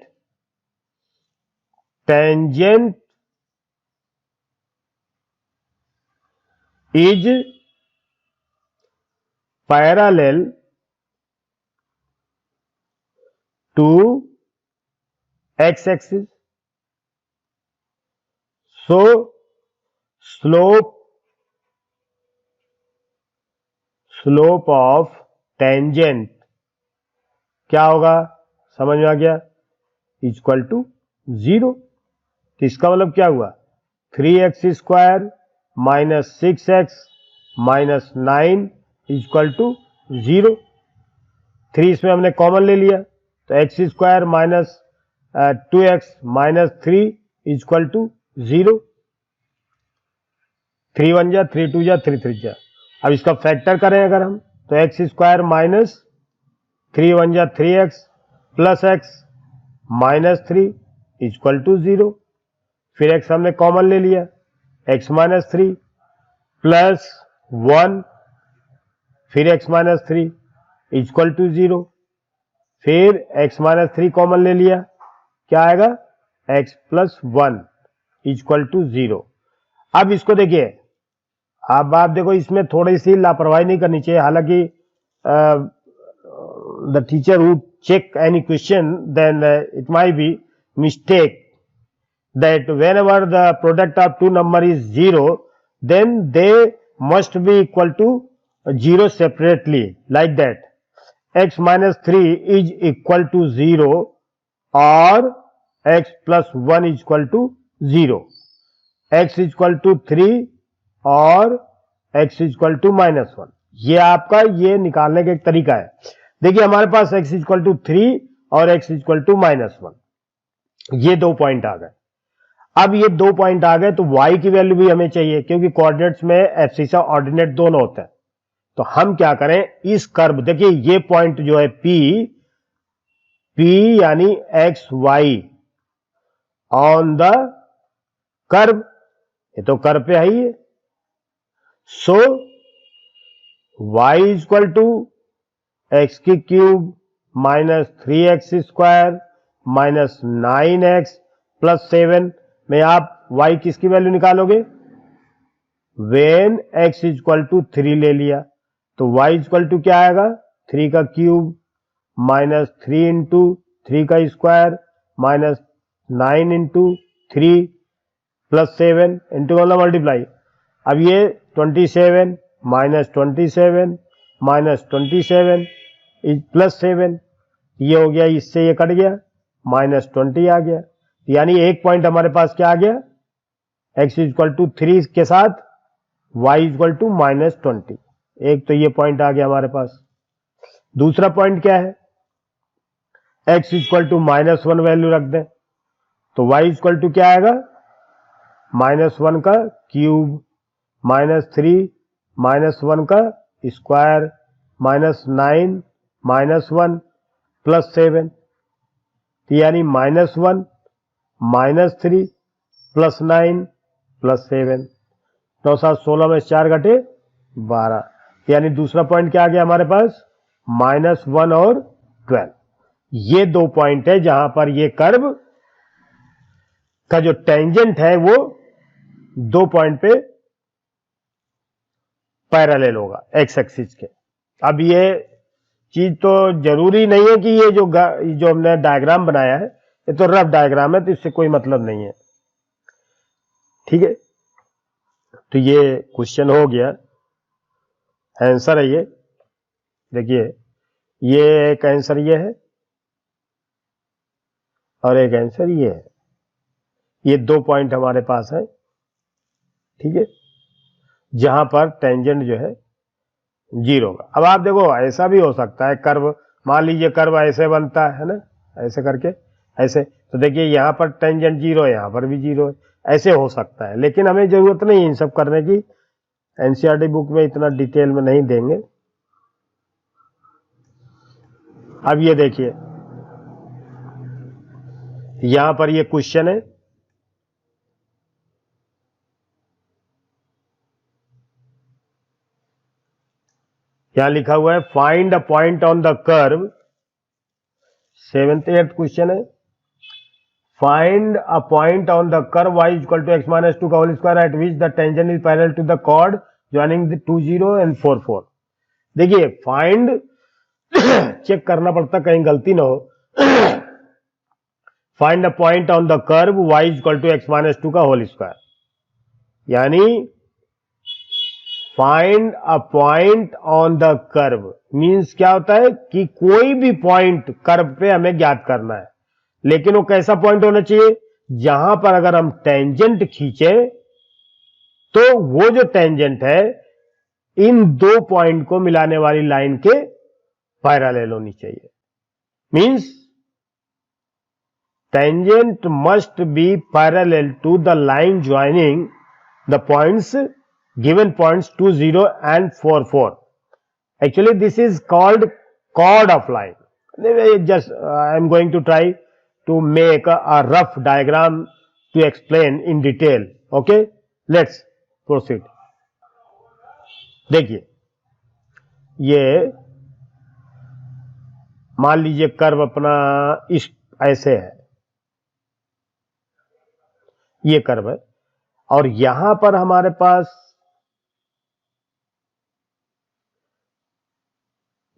is parallel to X axis, so slope of tangent क्या होगा, समझ में आ गया, इक्वल टू 0। तो इसका मतलब क्या हुआ, 3x square minus 6x minus 9 equal to 0। 3 इसमें हमने कॉमन ले लिया, तो x square minus 2x minus 3 equal to 0। 3 1 जा 3 2 जा 3 3 जा। अब इसका फैक्टर करें अगर हम, तो एक्स स्क्वायर माइनस 3 1 जा 3x plus x minus 3 equal to 0। फिर x हमने कॉमन ले लिया, x माइनस 3 प्लस 1 फिर x माइनस 3 इक्वल टू 0। फिर x माइनस 3 कॉमन ले लिया, क्या आएगा x प्लस 1 इक्वल टू 0। अब इसको देखिए, अब आप देखो इसमें थोड़ी सी लापरवाही नहीं करनी चाहिए। हालांकि the teacher would check any question, then it might be mistake that whenever the product of two number is 0, then they must be equal to 0 separately, like that. X minus 3 is equal to 0 or x plus 1 is equal to 0. X is equal to 3 और x is equal to minus 1. ये आपका ये निकालने का एक तरीका है। देखिए हमारे पास x इक्वल टू 3 और x इक्वल टू माइनस 1, ये 2 पॉइंट आ गए। अब ये 2 पॉइंट आ गए तो y की वैल्यू भी हमें चाहिए, क्योंकि कोऑर्डिनेट्स में एब्सिसा ऑर्डिनेट दोनों होते हैं। तो हम क्या करें, इस कर्व, देखिए ये पॉइंट जो है p यानी X Y on the curve, ये तो कर्व पे है ही है। So y equal to x की cube minus 3x square minus 9x plus 7 में आप y किसकी वैल्यू निकालोगे, वेन x इक्वल टू 3 ले लिया तो y इक्वल टू क्या आएगा, 3 का क्यूब माइनस 3 इंटू 3 का square minus 9 into 3 plus 7 into वाला मल्टीप्लाई। अब ये 27 माइनस 27 माइनस 27 प्लस 7, ये हो गया, इससे ये कट गया, माइनस 20 आ गया। यानी एक पॉइंट हमारे पास क्या आ गया, x इक्वल टू 3 के साथ y इक्वल टू माइनस 20। एक तो ये पॉइंट आ गया हमारे पास। दूसरा पॉइंट क्या है, x equal to minus 1 value रख दें तो y इक्वल टू क्या आएगा, माइनस 1 का क्यूब माइनस 3 माइनस 1 का स्क्वायर माइनस 9 माइनस 1 प्लस 7, यानी माइनस 1 माइनस 3 प्लस 9 प्लस 7, 9 7 16 में 4 घटे 12, यानी दूसरा पॉइंट क्या आ गया हमारे पास, माइनस 1 और 12। ये 2 पॉइंट है जहां पर ये कर्व का जो टेंजेंट है वो 2 पॉइंट पे पैरेलल होगा एक्स एक्सिस के। अब ये चीज तो जरूरी नहीं है कि ये जो हमने डायग्राम बनाया है, ये तो रफ डायग्राम है, तो इससे कोई मतलब नहीं है, ठीक है। तो ये क्वेश्चन हो गया, आंसर है ये, देखिए ये एक आंसर ये है और एक आंसर ये है। ये 2 पॉइंट हमारे पास है, ठीक है, जहां पर टेंजेंट जो है 0 होगा। अब आप देखो ऐसा भी हो सकता है, कर्व मान लीजिए कर्व ऐसे बनता है ना, ऐसे करके ऐसे, तो देखिए यहां पर टेंजेंट 0 है, यहां पर भी 0 है, ऐसे हो सकता है। लेकिन हमें जरूरत नहीं इन सब करने की, एनसीईआरटी बुक में इतना डिटेल में नहीं देंगे। अब ये देखिए यहां पर ये क्वेश्चन है, यहां लिखा हुआ है find a point on the curve, 7th 8th question है, find a point on the curve y equal to x minus 2 का whole square at which the tangent is parallel to the chord joining the 2 0 and 4 4। देखिए find check करना पड़ता कहीं गलती ना हो। Find a point on the curve y equal to x minus 2 का whole square, यानी find a point on the curve means क्या होता है कि कोई भी पॉइंट कर्व पे हमें ज्ञात करना है, लेकिन वो कैसा पॉइंट होना चाहिए, जहां पर अगर हम टेंजेंट खींचे तो वो जो टेंजेंट है इन 2 पॉइंट को मिलाने वाली लाइन के पैरेलल होनी चाहिए। Means tangent must be parallel to the line joining the points given points 2 0 and 4 4. Actually this is called chord of line. Just I am going to try to make a rough diagram to explain in detail. Okay, let's proceed. देखिए ये मान लीजिए curve अपना इस ऐसे है, ये curve है, और यहां पर हमारे पास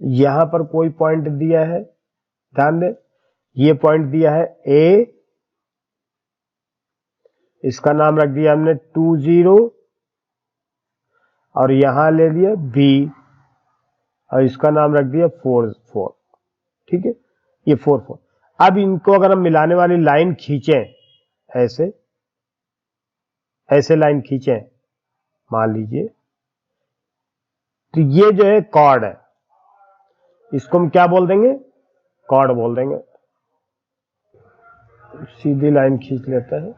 यहां पर कोई पॉइंट दिया है, ध्यान दें, ये पॉइंट दिया है ए, इसका नाम रख दिया हमने 2 0, और यहां ले लिया बी और इसका नाम रख दिया 4 4, ठीक है, ये 4 4। अब इनको अगर हम मिलाने वाली लाइन खींचें, ऐसे ऐसे लाइन खींचें मान लीजिए, तो ये जो है कॉर्ड है, इसको हम क्या बोल देंगे, कॉर्ड बोल देंगे। सीधी लाइन खींच लेते हैं,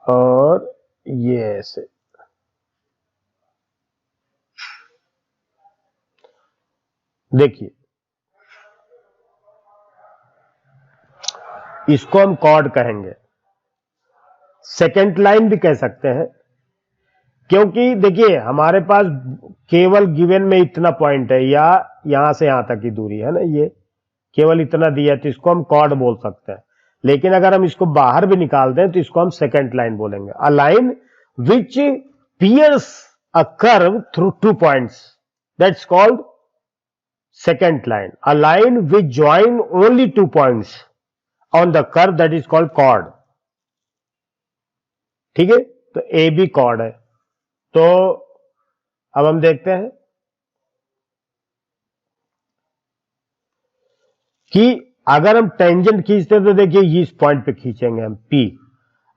और ये ऐसे, देखिए इसको हम कॉर्ड कहेंगे, सेकेंड लाइन भी कह सकते हैं, क्योंकि देखिए हमारे पास केवल गिवन में इतना पॉइंट है, या यहां से यहां तक की दूरी है ना, ये केवल इतना दिया है, तो इसको हम कॉर्ड बोल सकते हैं। लेकिन अगर हम इसको बाहर भी निकाल दें तो इसको हम सेकेंड लाइन बोलेंगे। A line which pierce a curve through 2 points, that's called second line. A line which join only 2 points on the curve, that is called chord, ठीक है। तो ए बी कॉर्ड है। तो अब हम देखते हैं कि अगर हम टेंजेंट खींचते हैं तो देखिए इस पॉइंट पे खींचेंगे हम P।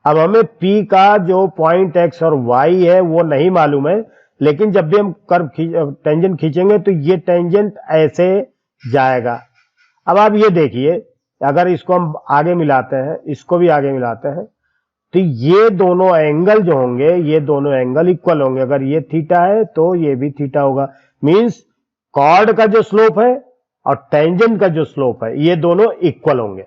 अब हमें P का जो पॉइंट X और Y है वो नहीं मालूम है, लेकिन जब भी हम कर्व टेंजेंट खींचेंगे तो ये टेंजेंट ऐसे जाएगा। अब आप ये देखिए, अगर इसको हम आगे मिलाते हैं, इसको भी आगे मिलाते हैं, तो ये दोनों एंगल जो होंगे, ये दोनों एंगल इक्वल होंगे। अगर ये थीटा है तो ये भी थीटा होगा। मींस कॉर्ड का जो स्लोप है और टेंजेंट का जो स्लोप है, ये दोनों इक्वल होंगे।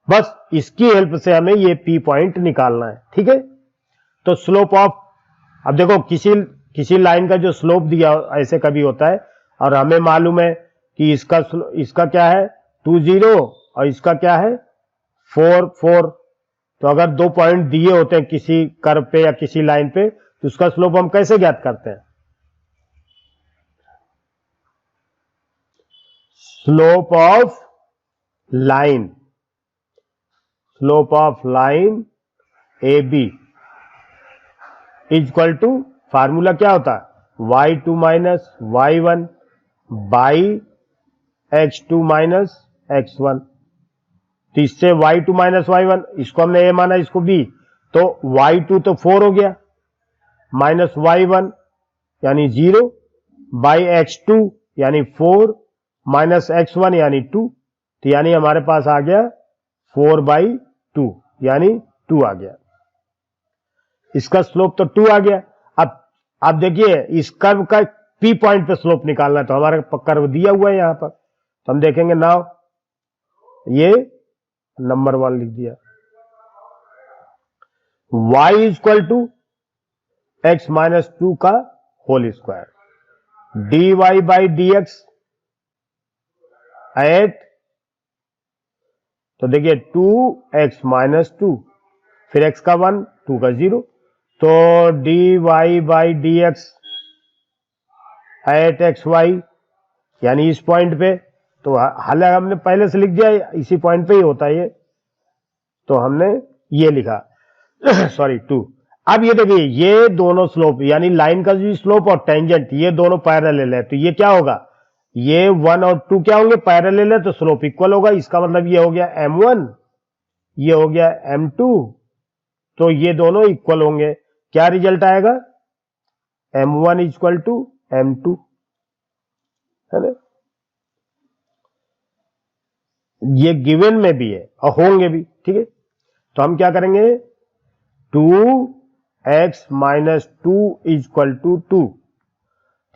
बस इसकी हेल्प से हमें ये P पॉइंट निकालना है, ठीक है। तो स्लोप ऑफ, अब देखो किसी लाइन का जो स्लोप दिया ऐसे कभी होता है, और हमें मालूम है कि इसका क्या है 2 0 और इसका क्या है 4 4। तो अगर 2 पॉइंट दिए होते हैं किसी कर्व पे या किसी लाइन पे, तो उसका स्लोप हम कैसे ज्ञात करते हैं? Slope of line, slope of line A B equal to, formula क्या होता है, y2 minus y1 by x2 minus x1। तो इससे y2 माइनस y1, इसको हमने a माना, इसको b, तो y2 तो 4 हो गया, माइनस y1 यानी 0, बाई x2 यानी 4, माइनस x1 यानी 2। तो यानी हमारे पास आ गया 4/2, यानी 2 आ गया। इसका स्लोप तो 2 आ गया। अब देखिए इस कर्व का P पॉइंट पे स्लोप निकालना है, तो हमारा कर्व दिया हुआ है यहां पर, तो हम देखेंगे नाउ, ये नंबर 1 लिख दिया, y equal to x minus 2 का होल स्क्वायर, dy/dx एट, तो देखिए 2x माइनस 2, फिर x का 1, 2 का 0, तो dy/dx एट xy, यानी इस पॉइंट पे, तो हालांकि हमने पहले से लिख दिया, इसी पॉइंट पे ही होता है ये, तो हमने ये लिखा सॉरी 2। अब ये देखिए ये दोनों स्लोप, यानी लाइन का जो स्लोप और टेंजेंट, ये दोनों पैरेलल है, तो ये क्या होगा, ये 1 और 2 क्या होंगे, पैरेलल है, तो स्लोप इक्वल होगा। इसका मतलब ये हो गया m1, ये हो गया m2, तो ये दोनों इक्वल होंगे। क्या रिजल्ट आएगा, m1 इक्वल टू m2, है ना। ये गिवन में भी है और होंगे भी, ठीक है। तो हम क्या करेंगे, 2x माइनस 2 इक्वल टू 2,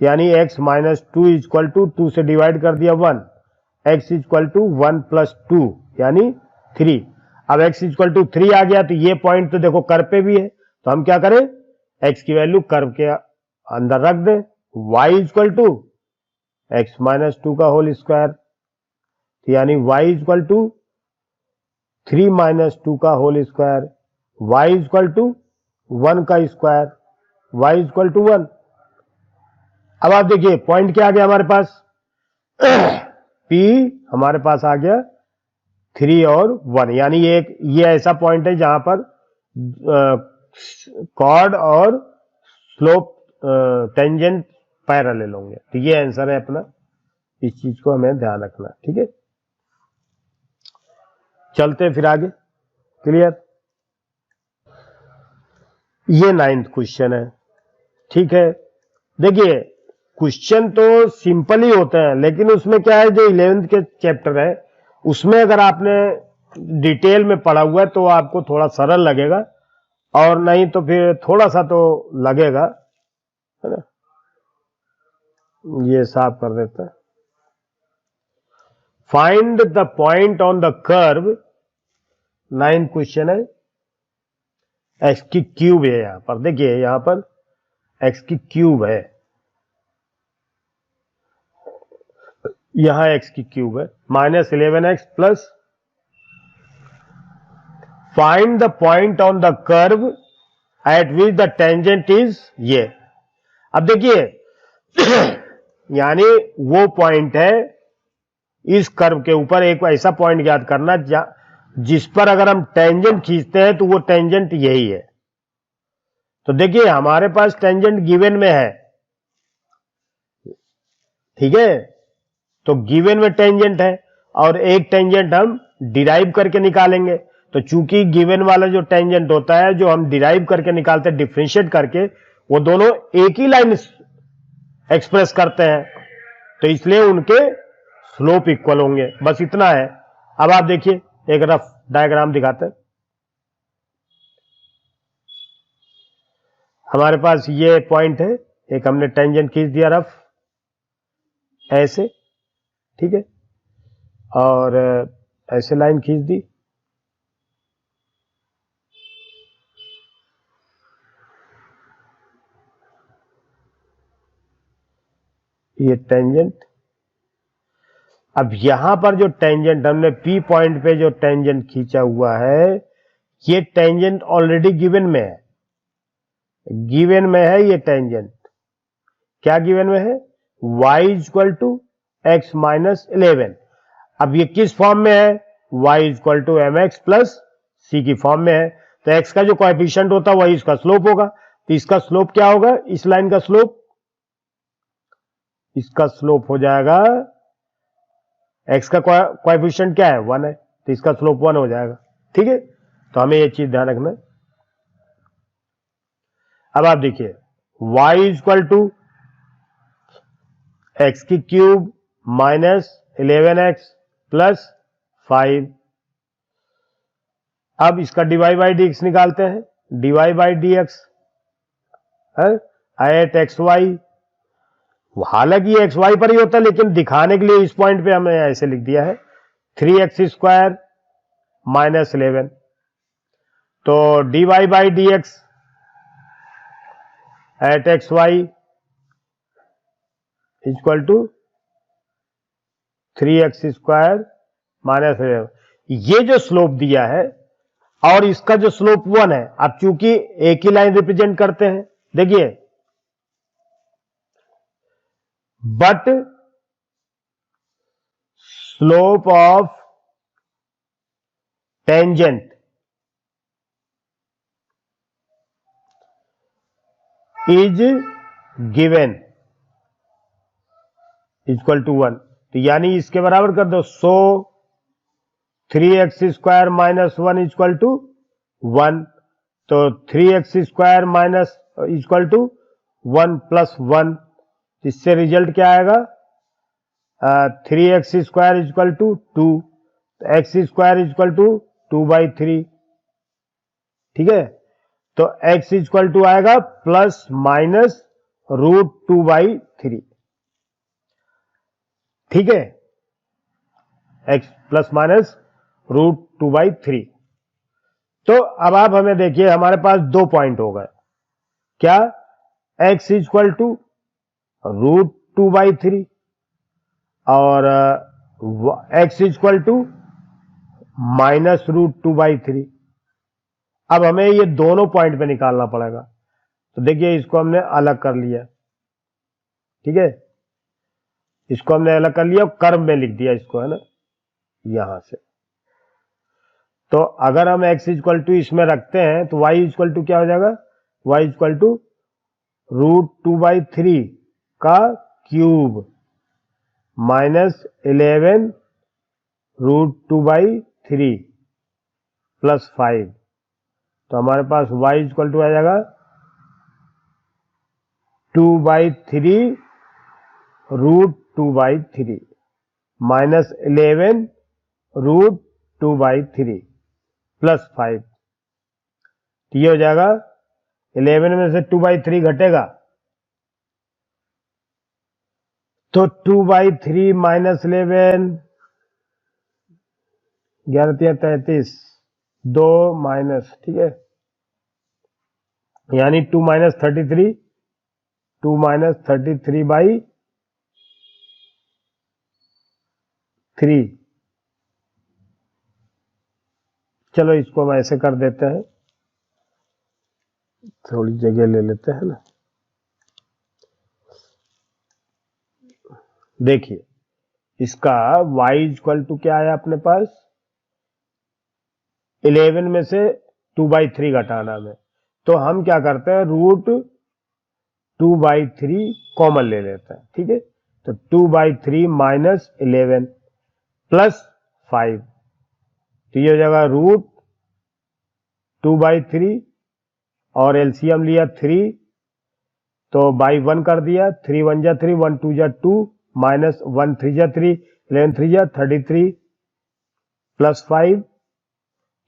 यानी x माइनस 2 इक्वल टू 2 से डिवाइड कर दिया 1, x इक्वल टू 1 प्लस 2 यानी 3। अब x इक्वल टू 3 आ गया, तो ये पॉइंट तो देखो कर्व पे भी है, तो हम क्या करें, x की वैल्यू कर्व के अंदर रख दें, y equal to x minus 2 का होल स्क्वायर, यानी y इक्वल टू 3 माइनस 2 का whole square, y equal to 1 का स्क्वायर, y इक्वल टू 1। अब आप देखिए पॉइंट क्या आ गया हमारे पास, P हमारे पास आ गया 3 और 1, यानी ये ऐसा पॉइंट है जहां पर कॉर्ड और स्लोप टेंजेंट पैरेलल होंगे। तो ये आंसर है अपना, इस चीज को हमें ध्यान रखना, ठीक है। चलते फिर आगे, क्लियर। ये 9th क्वेश्चन है, ठीक है। देखिए क्वेश्चन तो सिंपल ही होते हैं, लेकिन उसमें क्या है, जो 11th के चैप्टर है उसमें अगर आपने डिटेल में पढ़ा हुआ है तो आपको थोड़ा सरल लगेगा, और नहीं तो फिर थोड़ा सा तो लगेगा, है ना। ये साफ कर देता है। Find the point on the curve, 9th question है। एक्स की क्यूब है यहां पर, देखिए यहां पर एक्स की क्यूब है, यहां एक्स की क्यूब है, -11x plus, find the point on the curve eight which the tangent is ये। अब देखिए यानी वो पॉइंट है इस कर्व के ऊपर, एक ऐसा पॉइंट याद करना जिस पर अगर हम टेंजेंट खींचते हैं तो वो टेंजेंट यही है। तो देखिए हमारे पास टेंजेंट गिवन में है, ठीक है, तो गिवन में टेंजेंट है और एक टेंजेंट हम डिराइव करके निकालेंगे। तो चूंकि गिवन वाला जो टेंजेंट होता है, जो हम डिराइव करके निकालते हैं डिफरेंशिएट करके, वो दोनों एक ही लाइन एक्सप्रेस करते हैं, तो इसलिए उनके स्लोप इक्वल होंगे, बस इतना है। अब आप देखिए एक रफ डायग्राम दिखाते हैं। हमारे पास ये पॉइंट है, एक हमने टेंजेंट खींच दिया रफ ऐसे, ठीक है, और ऐसे लाइन खींच दी, ये टेंजेंट। अब यहां पर जो टेंजेंट हमने P पॉइंट पे जो टेंजेंट खींचा हुआ है, ये टेंजेंट ऑलरेडी गिवन में है, गिवन में है ये टेंजेंट। क्या गिवन में है, y equal to x minus 11। अब ये किस फॉर्म में है, y equal to mx plus c की फॉर्म में है। तो x का जो कोएफिशिएंट होता है वही इसका स्लोप होगा। तो इसका स्लोप क्या होगा, इस लाइन का स्लोप, इसका स्लोप हो जाएगा, x का कोएफिशिएंट क्या है 1 है, तो इसका स्लोप 1 हो जाएगा, ठीक है। तो हमें ये चीज ध्यान रखना है। अब आप देखिए y इक्वल टू एक्स की क्यूब माइनस 11x प्लस 5। अब इसका dy बाई डी एक्स निकालते हैं, dy by D X at X Y. हालांकि ये एक्स वाई पर ही होता है, लेकिन दिखाने के लिए इस पॉइंट पे हमने ऐसे लिख दिया है 3x स्क्वायर माइनस 11। तो dy by D X at X Y equal to 3x square minus 11। ये जो स्लोप दिया है और इसका जो स्लोप 1 है, अब चूंकि एक ही लाइन रिप्रेजेंट करते हैं, देखिए but slope of tangent is given equal to 1। तो यानी इसके बराबर कर दो, so 3x square minus 1 equal to 1। तो 3x square minus equal to 1 plus 1, इससे रिजल्ट क्या आएगा, 3x स्क्वायर इक्वल टू 2, तो एक्स स्क्वायर इक्वल टू 2/3, ठीक है। तो x इक्वल टू आएगा प्लस माइनस √2/3, ठीक है, x प्लस माइनस √2/3। तो अब आप हमें देखिए हमारे पास दो पॉइंट हो गए, क्या, x इक्वल टू √2/3 और x इक्वल टू -√2/3। अब हमें ये दोनों पॉइंट पे निकालना पड़ेगा। तो देखिए इसको हमने अलग कर लिया, ठीक है, इसको हमने अलग कर लिया और कर्व में लिख दिया इसको, है ना, यहां से। तो अगर हम x इक्वल टू इसमें रखते हैं तो y इक्वल टू क्या हो जाएगा, y इक्वल टू √2/3 का क्यूब -11 √2/3 प्लस 5। तो हमारे पास y इक्वल टू आ जाएगा 2/3 √2/3 -11 √2/3 प्लस 5। तो ये हो जाएगा 11 में से 2/3 घटेगा तो 2/3 -11 11×33 2 माइनस, ठीक है, यानी 2 - 33 2 - 33/3। चलो इसको हम ऐसे कर देते हैं, थोड़ी जगह ले लेते हैं ना। देखिए इसका y इक्वल टू क्या है अपने पास, 11 में से 2/3 घटाना में, तो हम क्या करते हैं √2/3 कॉमन ले लेते हैं, ठीक है। तो 2/3 - 11 प्लस 5, तो ये हो जाएगा √2/3 और एलसीएम लिया 3, तो बाई 1 कर दिया, 3 1 जा 3 1 2 जा 2 माइनस 1 3 जा 3 11 3 जा 33 प्लस 5,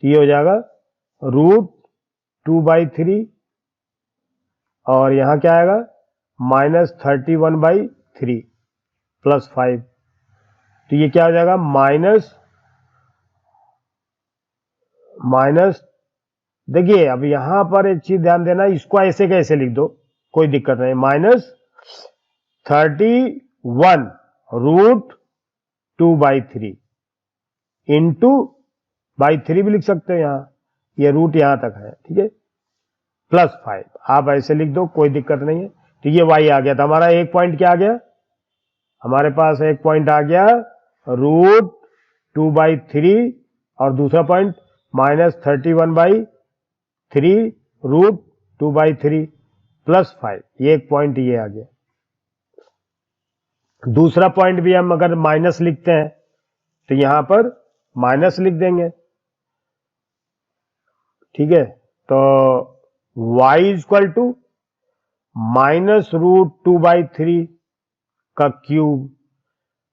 ये हो जाएगा √2/3 और यहां क्या आएगा -31/3 प्लस 5, तो ये क्या हो जाएगा माइनस। देखिए अब यहां पर एक चीज ध्यान देना, इसको ऐसे कैसे लिख दो कोई दिक्कत नहीं, -31 √2/3 इंटू बाई 3 भी लिख सकते हो, यहां ये रूट यहां तक है, ठीक है, प्लस 5 आप ऐसे लिख दो कोई दिक्कत नहीं है। तो ये y आ गया था हमारा, एक पॉइंट क्या आ गया हमारे पास, एक पॉइंट आ गया √2/3 और दूसरा पॉइंट -31/3 √2/3 प्लस 5, ये एक पॉइंट ये आ गया। दूसरा पॉइंट भी हम अगर माइनस लिखते हैं तो यहां पर माइनस लिख देंगे, ठीक है। तो y इक्वल टू -√2/3 का क्यूब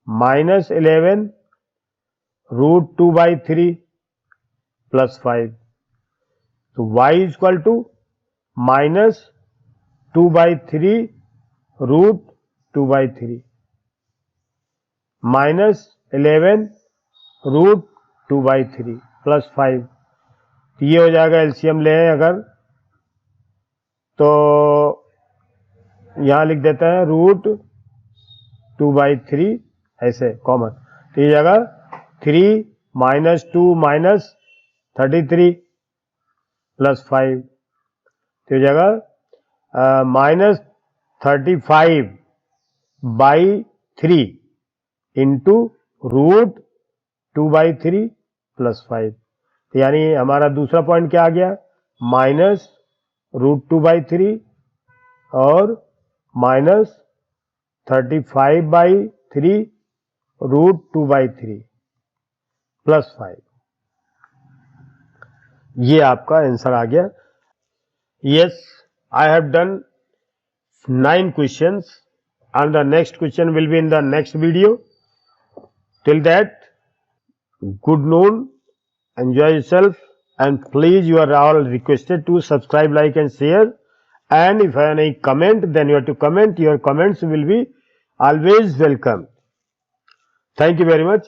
-11 √2/3 प्लस 5, तो y इक्वल टू -2/3 √2/3 -11 √2/3 प्लस 5, ये हो जाएगा एलसीएम ले अगर तो यहां लिख देते हैं √2/3 ऐसे कॉमन, तो ये जाएगा 3 - 2 - 33 प्लस 5, तो ये जाएगा -35/3 इंटू √2/3 प्लस 5, यानी हमारा दूसरा पॉइंट क्या आ गया -√2/3 और -35/3 √2/3 प्लस 5, ये आपका आंसर आ गया। Yes, I have done 9 questions and the next question will be in the next video. Till that, good noon, enjoy yourself, and please you are all requested to subscribe, like and share, and if you have any comment then you have to comment, your comments will be always welcome. Thank you very much.